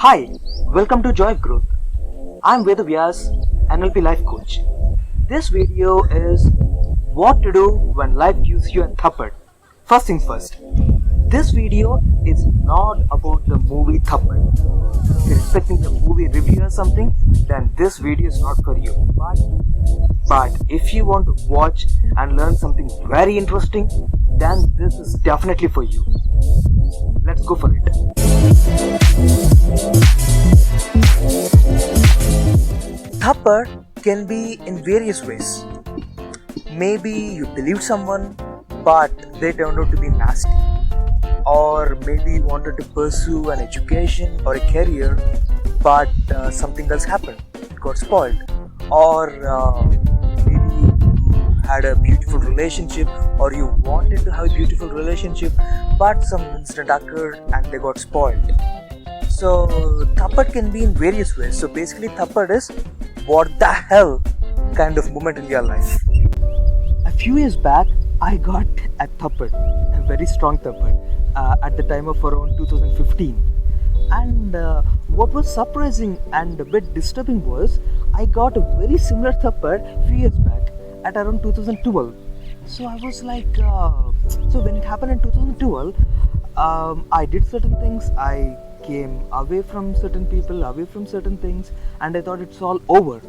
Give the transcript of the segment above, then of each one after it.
Hi, welcome to Joy of Growth. I'm Vedavyas, NLP Life Coach. This video is what to do when life gives you a thappad. First things first, this video is not about the movie Thappad. If you're expecting a movie review or something, then this video is not for you. But if you want to watch and learn something very interesting, then this is definitely for you. Let's go for it. Thappad can be in various ways. Maybe you believed someone, but they turned out to be nasty. Or maybe you wanted to pursue an education or a career, but something else happened. It got spoiled. Or maybe you had a beautiful relationship, or you wanted to have a beautiful relationship, but some incident occurred and they got spoiled. So thappad can be in various ways. So basically thappad is what the hell kind of moment in your life. A few years back I got a thappad, a very strong thappad, at the time of around 2015. And what was surprising and a bit disturbing was I got a very similar thappad a few years back at around 2012. So I was like, so when it happened in 2012, I did certain things, I came away from certain people, away from certain things, and I thought it's all over.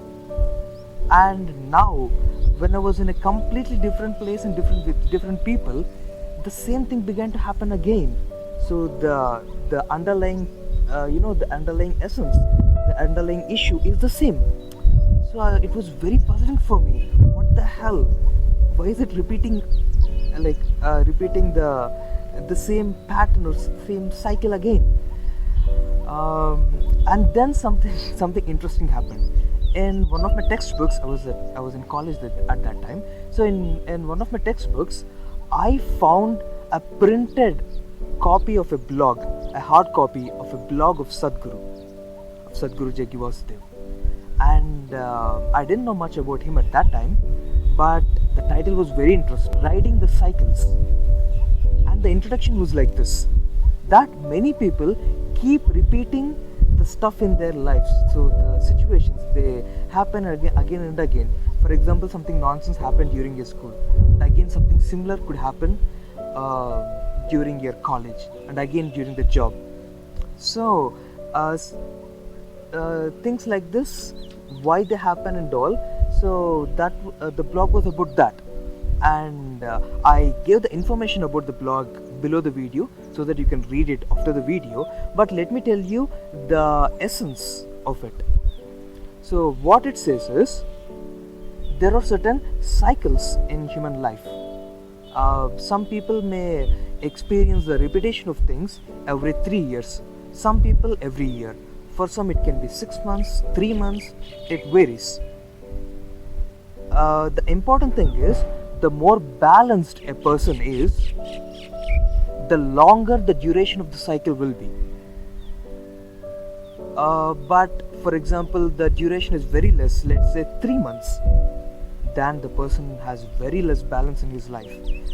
And now, when I was in a completely different place and with different people, the same thing began to happen again. So the underlying, the underlying essence, the underlying issue is the same. So it was very puzzling for me. What the hell? Why is it repeating, repeating the same pattern or same cycle again? And then something interesting happened. In one of my textbooks, I was in college at that time. So in one of my textbooks, I found a printed copy of a blog, a hard copy of a blog of Sadhguru Jaggi Vasudev. And I didn't know much about him at that time, but the title was very interesting, Riding the Cycles. And the introduction was like this, that many people keep repeating the stuff in their lives. So the situations, they happen again and again. For example, something nonsense happened during your school, and again something similar could happen during your college, and again during the job. So things like this, why they happen and all. So that the blog was about that, and I gave the information about the blog below the video so that you can read it after the video. But let me tell you the essence of it. So what it says is, there are certain cycles in human life. Some people may experience the repetition of things every 3 years, some people every year. For some it can be 6 months, 3 months, it varies. The important thing is, the more balanced a person is, the longer the duration of the cycle will be. But for example, the duration is very less, let's say 3 months, then the person has very less balance in his life.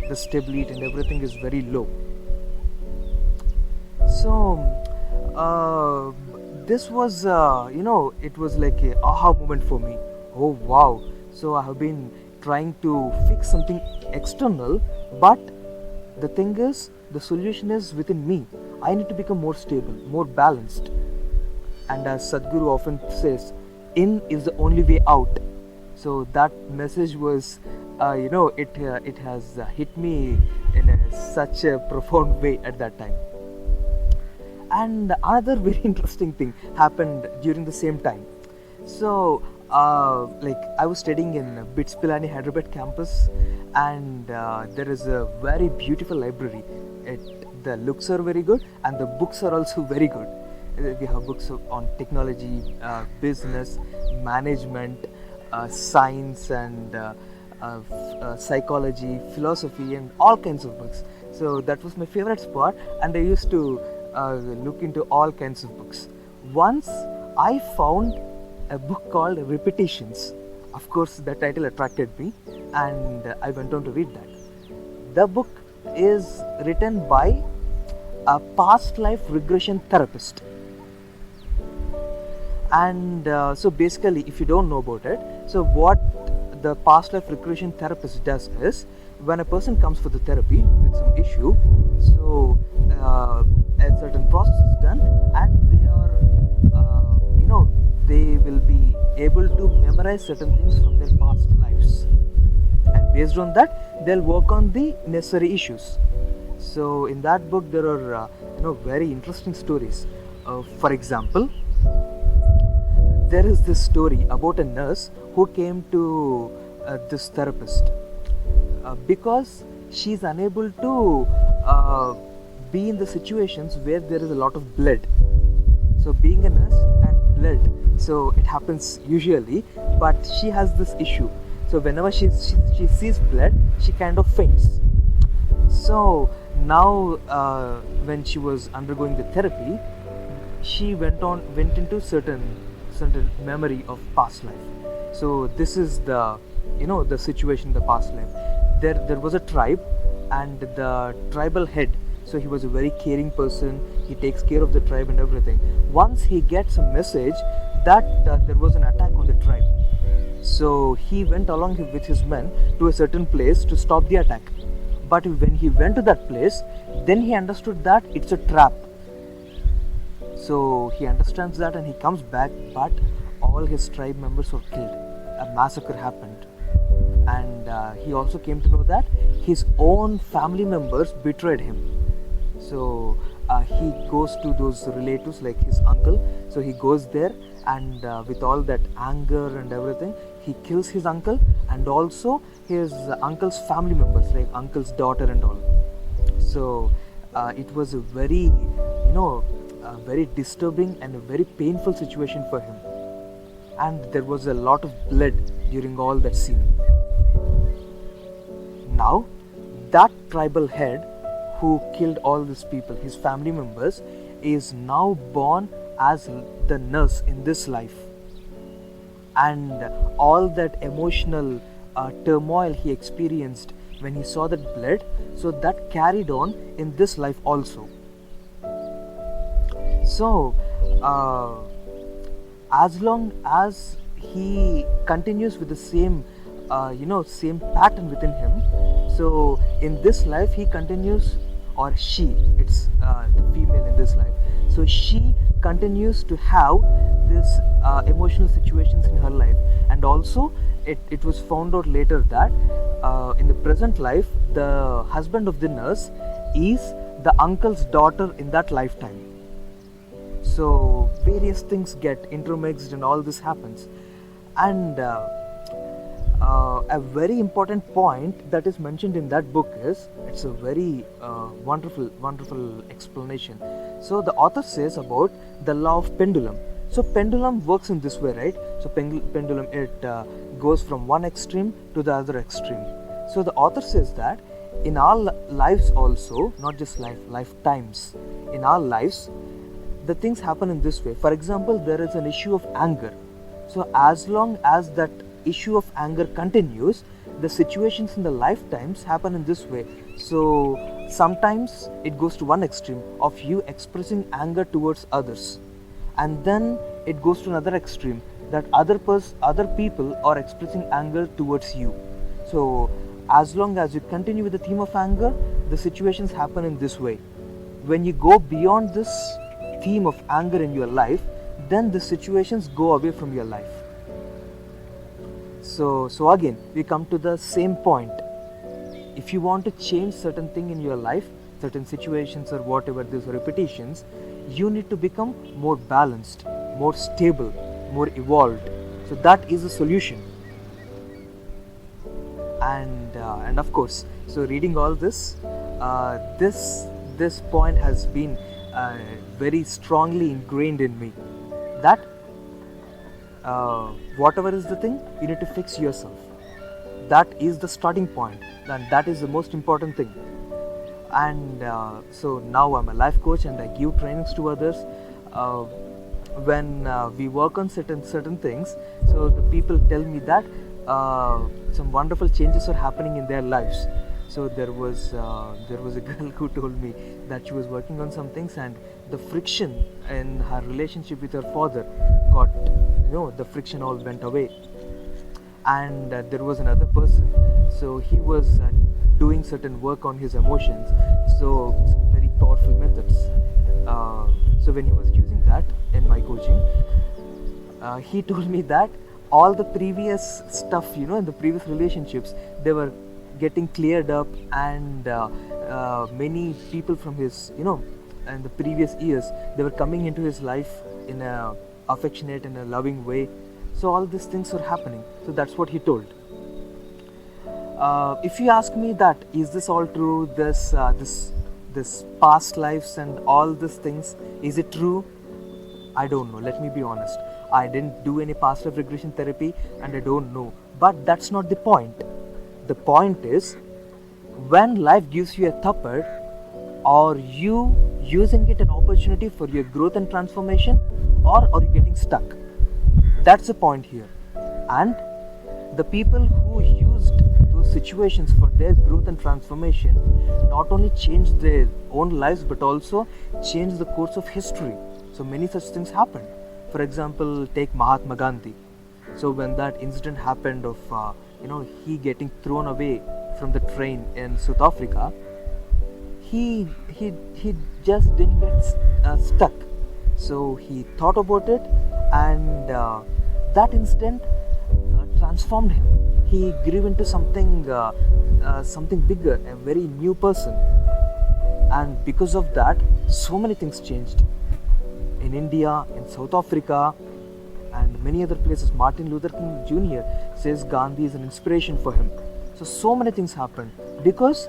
The stability and everything is very low. So this was, it was like a aha moment for me. Oh wow! So I have been trying to fix something external, but the thing is, the solution is within me. I need to become more stable, more balanced. And as Sadhguru often says, in is the only way out. So that message was, it has hit me in such a profound way at that time. And another very interesting thing happened during the same time. So I was studying in BITS Pilani Hyderabad campus, and there is a very beautiful library. The looks are very good and the books are also very good. We have books on technology, business, management, science, and psychology, philosophy, and all kinds of books. So that was my favorite spot, and I used to look into all kinds of books. Once I found a book called Repetitions. Of course, the title attracted me, and I went on to read that. The book is written by a past life regression therapist. And so basically, if you don't know about it, so what the past life regression therapist does is, when a person comes for the therapy with some issue, so a certain process is done, and they are they will be able to memorize certain things from their past lives, and based on that they'll work on the necessary issues. So in that book there are very interesting stories. For example, there is this story about a nurse who came to this therapist because she's unable to be in the situations where there is a lot of blood. So being a nurse and blood, so it happens usually, but she has this issue. So whenever she sees blood, she kind of faints. So now when she was undergoing the therapy, she went into certain memory of past life. So this is the the situation in the past life. There was a tribe, and the tribal head, so he was a very caring person. He takes care of the tribe and everything. Once he gets a message that there was an attack on the tribe, so he went along with his men to a certain place to stop the attack. But when he went to that place, then he understood that it's a trap. So he understands that and he comes back, but all his tribe members were killed. A massacre happened. And he also came to know that his own family members betrayed him. So he goes to those relatives, like his uncle. So he goes there, and with all that anger and everything, he kills his uncle and also his uncle's family members, like uncle's daughter and all. So it was a very very disturbing and a very painful situation for him, and there was a lot of blood during all that scene. Now that tribal head who killed all these people, his family members, is now born as the nurse in this life, and all that emotional turmoil he experienced when he saw that blood, so that carried on in this life also. So as long as he continues with the same same pattern within him, so in this life he continues, or she, it's the female in this life, so she continues to have this emotional situations in her life. And also it was found out later that in the present life, the husband of the nurse is the uncle's daughter in that lifetime. So various things get intermixed and all this happens. And a very important point that is mentioned in that book is, it's a very wonderful explanation. So the author says about the law of pendulum. So pendulum works in this way, right? So pendulum, it goes from one extreme to the other extreme. So the author says that in our lives also, not just lifetimes, in our lives, the things happen in this way. For example, there is an issue of anger. So as long as that issue of anger continues, the situations in the lifetimes happen in this way. So sometimes it goes to one extreme of you expressing anger towards others, and then it goes to another extreme that other people are expressing anger towards you. So as long as you continue with the theme of anger, the situations happen in this way. When you go beyond this theme of anger in your life, then the situations go away from your life. So again, we come to the same point. If you want to change certain thing in your life, certain situations or whatever, these repetitions, you need to become more balanced, more stable, more evolved. So that is the solution. And of course, so reading all this, this point has been very strongly ingrained in me, that whatever is the thing, you need to fix yourself. That is the starting point, and that is the most important thing. And so now I'm a life coach and I give trainings to others. When we work on certain things, so the people tell me that some wonderful changes are happening in their lives. So there was a girl who told me that she was working on some things, and the friction in her relationship with her father got, the friction all went away. And there was another person, so he was doing certain work on his emotions, so some very powerful methods. So when he was using that in my coaching, he told me that all the previous stuff, in the previous relationships, they were getting cleared up, and many people from his, in the previous years, they were coming into his life in a affectionate and a loving way. So all these things were happening. So that's what he told. If you ask me that is this all true, this past lives and all these things, is it true? I don't know. Let me be honest. I didn't do any past life regression therapy, and I don't know. But that's not the point. The point is, when life gives you a thappad, are you using it an opportunity for your growth and transformation, or are you getting stuck? That's the point here. And the people who used those situations for their growth and transformation not only changed their own lives but also changed the course of history. So many such things happened. For example, take Mahatma Gandhi. So when that incident happened of he getting thrown away from the train in South Africa, he just didn't get stuck. So he thought about it, and that incident transformed him. He grew into something bigger, a very new person. And because of that, so many things changed. In India, in South Africa, and many other places, Martin Luther King Jr. says Gandhi is an inspiration for him. So many things happened because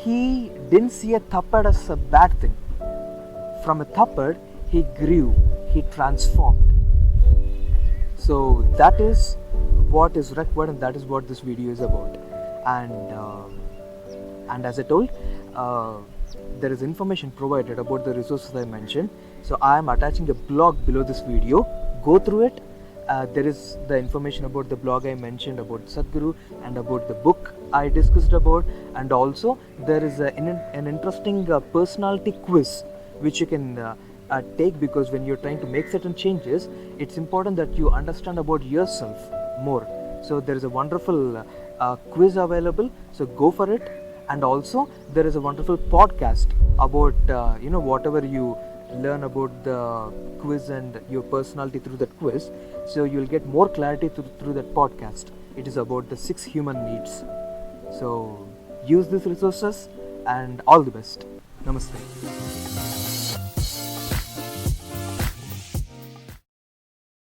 he didn't see a thappad as a bad thing. From a thappad, he grew, he transformed. So that is what is required, and that is what this video is about. And as I told, there is information provided about the resources I mentioned. So I am attaching a blog below this video. Go through it. There is the information about the blog I mentioned about Sadhguru and about the book I discussed about, and also there is an interesting personality quiz which you can take, because when you're trying to make certain changes, it's important that you understand about yourself more. So there is a wonderful quiz available, so go for it. And also there is a wonderful podcast about whatever you learn about the quiz and your personality through that quiz, so you'll get more clarity through that podcast. It is about the 6 human needs. So use these resources, and all the best. Namaste.